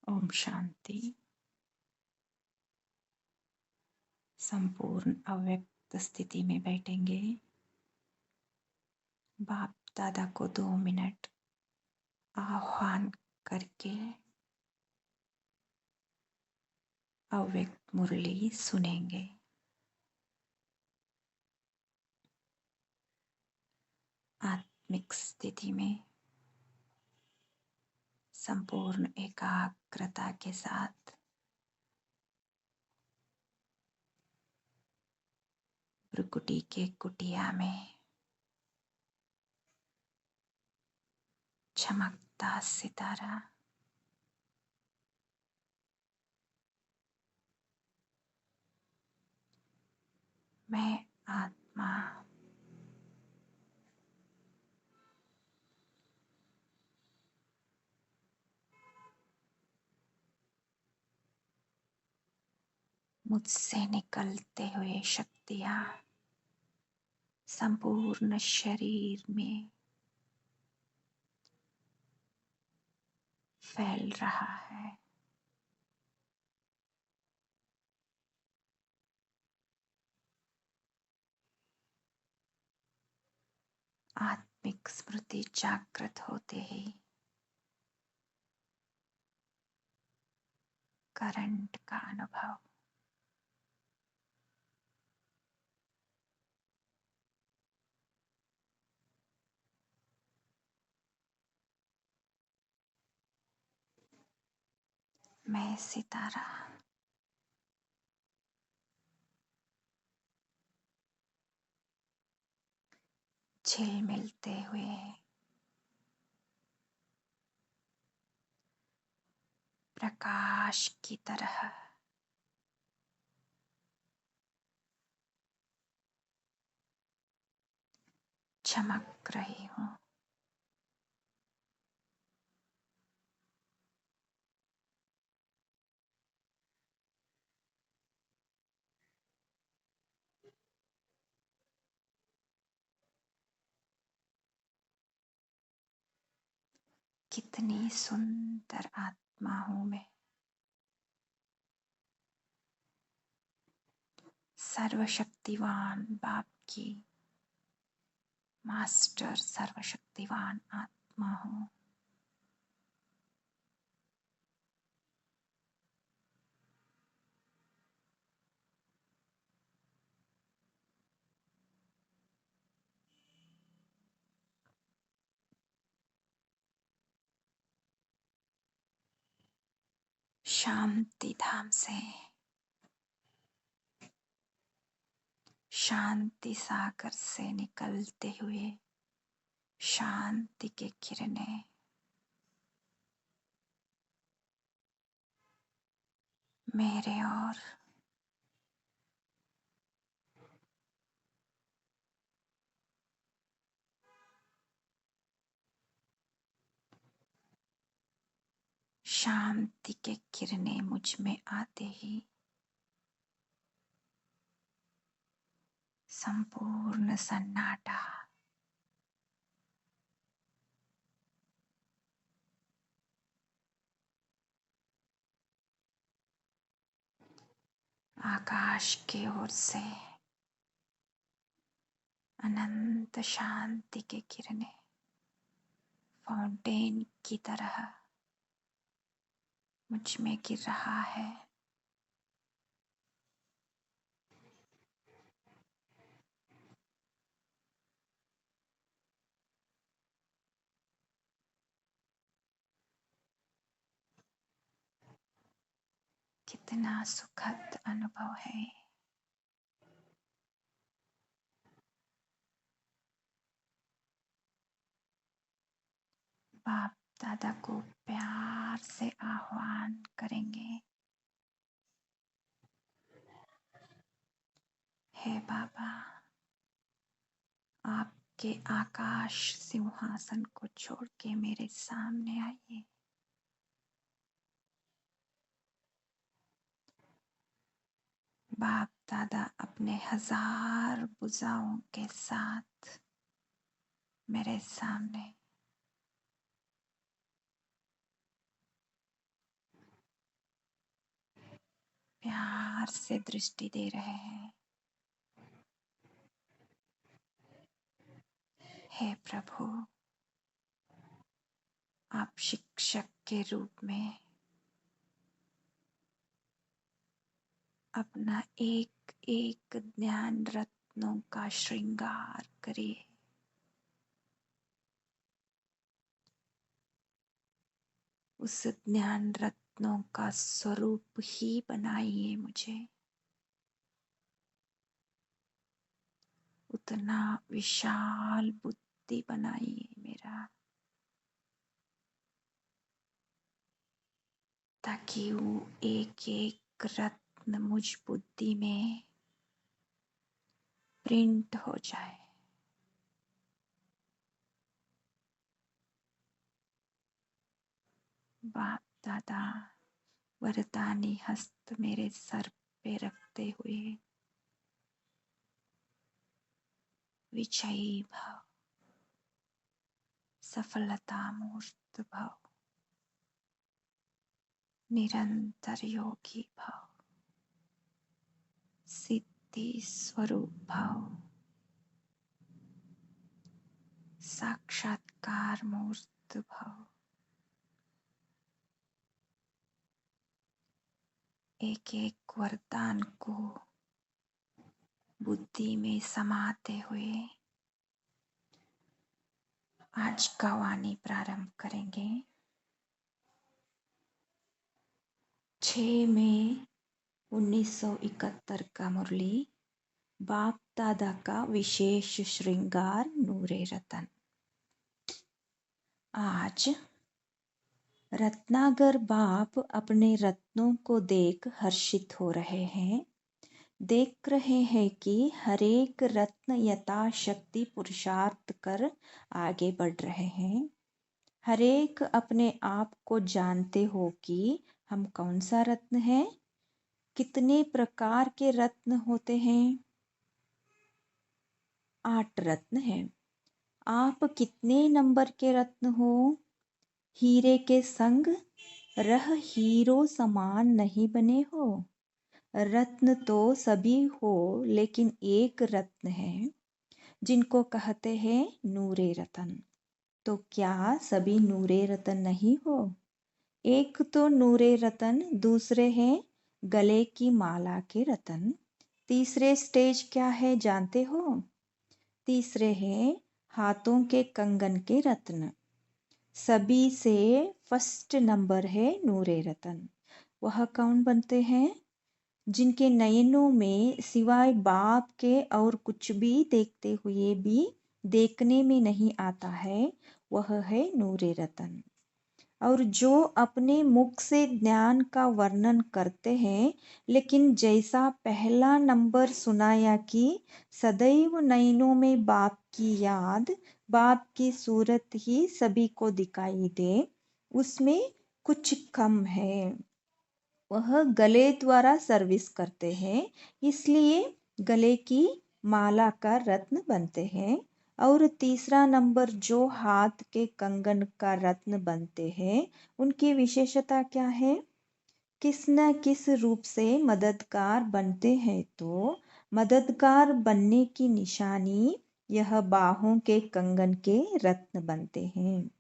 ओम शांति। संपूर्ण अव्यक्त स्थिति में बैठेंगे। बाप दादा को 2 मिनट आह्वान करके अव्यक्त मुरली सुनेंगे। आत्मिक स्थिति में संपूर्ण एकाग्रता के साथ भ्रुकुटी के कुटिया में चमकता सितारा मैं आत्मा मुझसे निकलते हुए शक्तियाँ संपूर्ण शरीर में फैल रहा है। आत्मिक स्मृति जागृत होते ही करंट का अनुभव मैं सितारा झिलमिलते हुए प्रकाश की तरह चमक रही हूँ। कितनी सुंदर आत्मा हूँ मैं। सर्वशक्तिवान बाप की मास्टर सर्वशक्तिवान आत्मा हूँ। शांति धाम से शांति सागर से निकलते हुए शांति के किरणें मेरे और शांति के किरणें मुझ में आते ही संपूर्ण सन्नाटा आकाश की ओर से अनंत शांति के किरणें फाउंटेन की तरह मुझ में गिर रहा है। कितना सुखद अनुभव है। बाप दादा को प्यार से आह्वान करेंगे। हे बाबा, आपके आकाश सिंहासन को छोड़ के मेरे सामने आइए। बाप दादा अपने 1000 भुजाओं के साथ मेरे सामने प्यार से दृष्टि दे रहे हैं। हे प्रभु, आप शिक्षक के रूप में अपना एक एक ज्ञान रत्नों का श्रृंगार करिए। उस ज्ञान रत्नों का स्वरूप ही बनाइए मुझे। उतना विशाल बुद्धि बनाइए मेरा, ताकि वो एक एक रत्न मुझ बुद्धि में प्रिंट हो जाए। बाप दादा वरदानी हस्त मेरे सर पे रखते हुए विजयी भाव, सफलता मूर्त भाव, निरंतर योगी भाव, सिद्धि स्वरूप भाव, साक्षात्कार मूर्त भाव, एक एक वरदान को बुद्धि में समाते हुए आज का वाणी प्रारंभ करेंगे। 6 मई 1971 का मुरली, बाप दादा का विशेष श्रृंगार नूरे रतन। आज रत्नागर बाप अपने रत्नों को देख हर्षित हो रहे हैं। देख रहे हैं कि हर एक रत्न यथाशक्ति पुरुषार्थ कर आगे बढ़ रहे हैं। हर एक अपने आप को जानते हो कि हम कौन सा रत्न है। कितने प्रकार के रत्न होते हैं? 8 रत्न हैं। आप कितने नंबर के रत्न हो? हीरे के संग रह हीरो समान नहीं बने हो। रत्न तो सभी हो, लेकिन एक रत्न है जिनको कहते हैं नूरे रतन। तो क्या सभी नूरे रतन नहीं हो? एक तो नूरे रतन, दूसरे हैं गले की माला के रतन। तीसरे स्टेज क्या है जानते हो? तीसरे हैं हाथों के कंगन के रत्न। सभी से फर्स्ट नंबर है नूरे रतन। वह कौन बनते हैं? जिनके नयनों में सिवाय बाप के और कुछ भी देखते हुए भी देखने में नहीं आता है, वह है नूरे रतन। और जो अपने मुख से ज्ञान का वर्णन करते हैं, लेकिन जैसा पहला नंबर सुनाया कि सदैव नयनों में बाप की याद, बाप की सूरत ही सभी को दिखाई दे, उसमें कुछ कम है। वह गले द्वारा सर्विस करते हैं, इसलिए गले की माला का रत्न बनते हैं। और तीसरा नंबर जो हाथ के कंगन का रत्न बनते हैं, उनकी विशेषता क्या है? किस न किस रूप से मददगार बनते हैं। तो मददगार बनने की निशानी यह बाहों के कंगन के रत्न बनते हैं।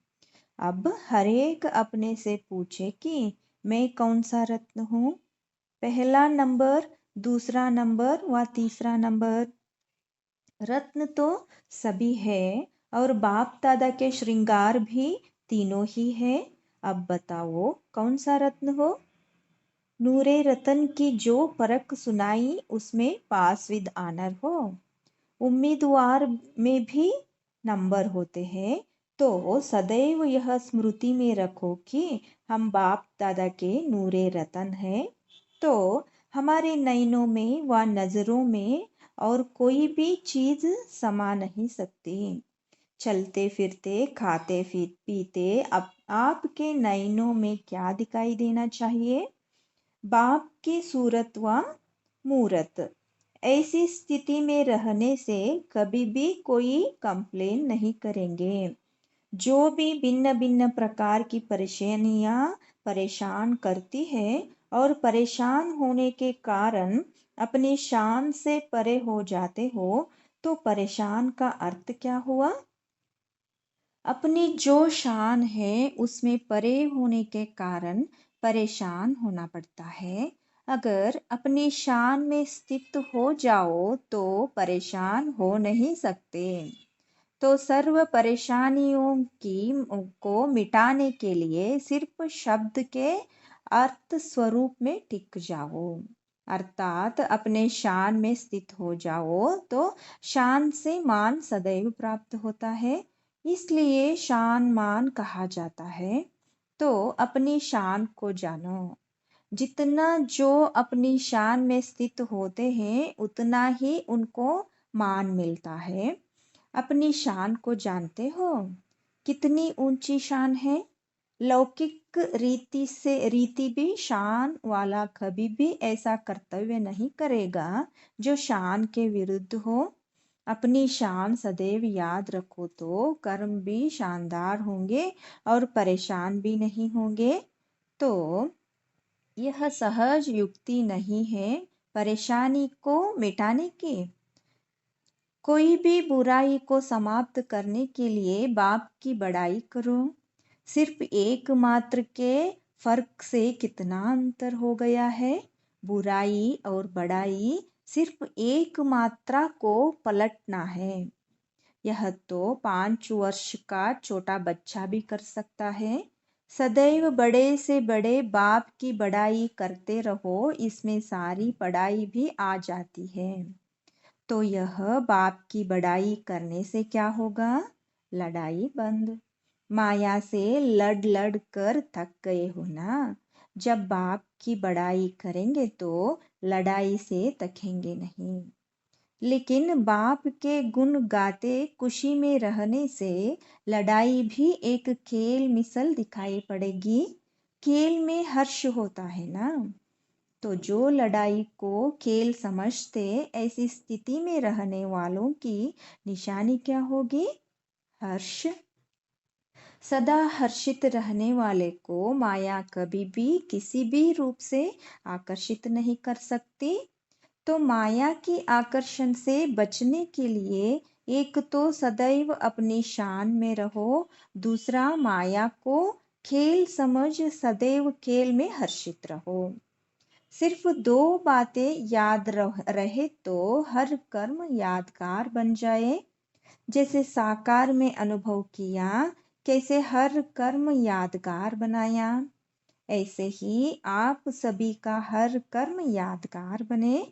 अब हर एक अपने से पूछे कि मैं कौन सा रत्न हूँ? पहला नंबर, दूसरा नंबर व तीसरा नंबर। रत्न तो सभी है और बाप दादा के श्रृंगार भी तीनों ही है। अब बताओ कौन सा रत्न हो? नूरे रतन की जो परख सुनाई उसमें पास विद ऑनर हो। उम्मीदवार में भी नंबर होते हैं। तो सदैव यह स्मृति में रखो कि हम बाप दादा के नूरे रतन हैं। तो हमारे नयनों में व नज़रों में और कोई भी चीज़ समा नहीं सकती। चलते फिरते, खाते पीते आपके नयनों में क्या दिखाई देना चाहिए? बाप की सूरत व मूरत। ऐसी स्थिति में रहने से कभी भी कोई कंप्लेन नहीं करेंगे। जो भी भिन्न भिन्न प्रकार की परेशानियां परेशान करती है और परेशान होने के कारण अपनी शान से परे हो जाते हो, तो परेशान का अर्थ क्या हुआ? अपनी जो शान है उसमें परे होने के कारण परेशान होना पड़ता है। अगर अपनी शान में स्थित हो जाओ तो परेशान हो नहीं सकते। तो सर्व परेशानियों की को मिटाने के लिए सिर्फ शब्द के अर्थ स्वरूप में टिक जाओ, अर्थात अपने शान में स्थित हो जाओ तो शान से मान सदैव प्राप्त होता है, इसलिए शान मान कहा जाता है। तो अपनी शान को जानो। जितना जो अपनी शान में स्थित होते हैं उतना ही उनको मान मिलता है। अपनी शान को जानते हो? कितनी ऊंची शान है? लौकिक रीति भी शान वाला कभी भी ऐसा कर्तव्य नहीं करेगा जो शान के विरुद्ध हो। अपनी शान सदैव याद रखो तो कर्म भी शानदार होंगे और परेशान भी नहीं होंगे। तो यह सहज युक्ति नहीं है परेशानी को मिटाने की। कोई भी बुराई को समाप्त करने के लिए बाप की बड़ाई करो। सिर्फ एक मात्र के फर्क से कितना अंतर हो गया है। बुराई और बड़ाई सिर्फ एक मात्रा को पलटना है। यह तो 5 वर्ष का छोटा बच्चा भी कर सकता है। सदैव बड़े से बड़े बाप की बड़ाई करते रहो, इसमें सारी पढ़ाई भी आ जाती है। तो यह बाप की बड़ाई करने से क्या होगा? लड़ाई बंद। माया से लड़ लड़ कर थक गए हो ना। जब बाप की बड़ाई करेंगे तो लड़ाई से थकेंगे नहीं। लेकिन बाप के गुण गाते खुशी में रहने से लड़ाई भी एक खेल मिसल दिखाई पड़ेगी। खेल में हर्ष होता है ना। तो जो लड़ाई को खेल समझते ऐसी स्थिति में रहने वालों की निशानी क्या होगी? हर्ष। सदा हर्षित रहने वाले को माया कभी भी किसी भी रूप से आकर्षित नहीं कर सकती। तो माया की आकर्षण से बचने के लिए एक तो सदैव अपनी शान में रहो, दूसरा माया को खेल समझ सदैव खेल में हर्षित रहो। सिर्फ 2 बातें याद रहे तो हर कर्म यादगार बन जाए। जैसे साकार में अनुभव किया, कैसे हर कर्म यादगार बनाया, ऐसे ही आप सभी का हर कर्म यादगार बने।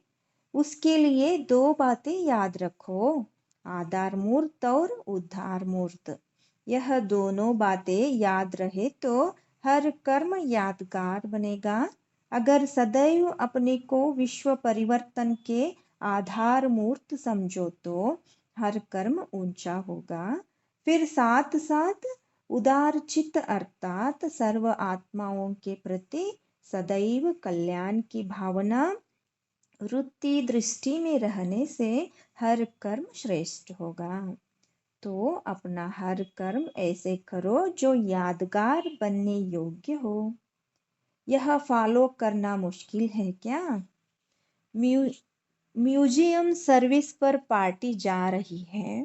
उसके लिए 2 बातें याद रखो, आधार मूर्त और उद्धार मूर्त। यह दोनों बातें याद रहे तो हर कर्म यादगार बनेगा। अगर सदैव अपने को विश्व परिवर्तन के आधार मूर्त समझो तो हर कर्म ऊंचा होगा। फिर साथ साथ उदार चित्त अर्थात सर्व आत्माओं के प्रति सदैव कल्याण की भावना वृत्ति दृष्टि में रहने से हर कर्म श्रेष्ठ होगा। तो अपना हर कर्म ऐसे करो जो यादगार बनने योग्य हो। यह फॉलो करना मुश्किल है क्या? म्यू म्यूजियम सर्विस पर पार्टी जा रही है।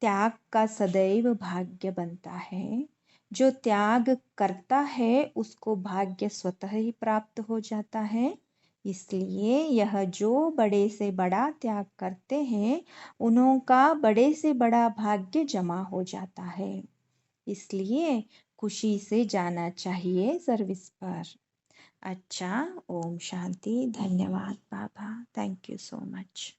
त्याग का सदैव भाग्य बनता है। जो त्याग करता है उसको भाग्य स्वतः ही प्राप्त हो जाता है। इसलिए यह जो बड़े से बड़ा त्याग करते हैं उन्हों का बड़े से बड़ा भाग्य जमा हो जाता है। इसलिए खुशी से जाना चाहिए सर्विस पर। अच्छा, ओम शांति। धन्यवाद बाबा। Thank you so much.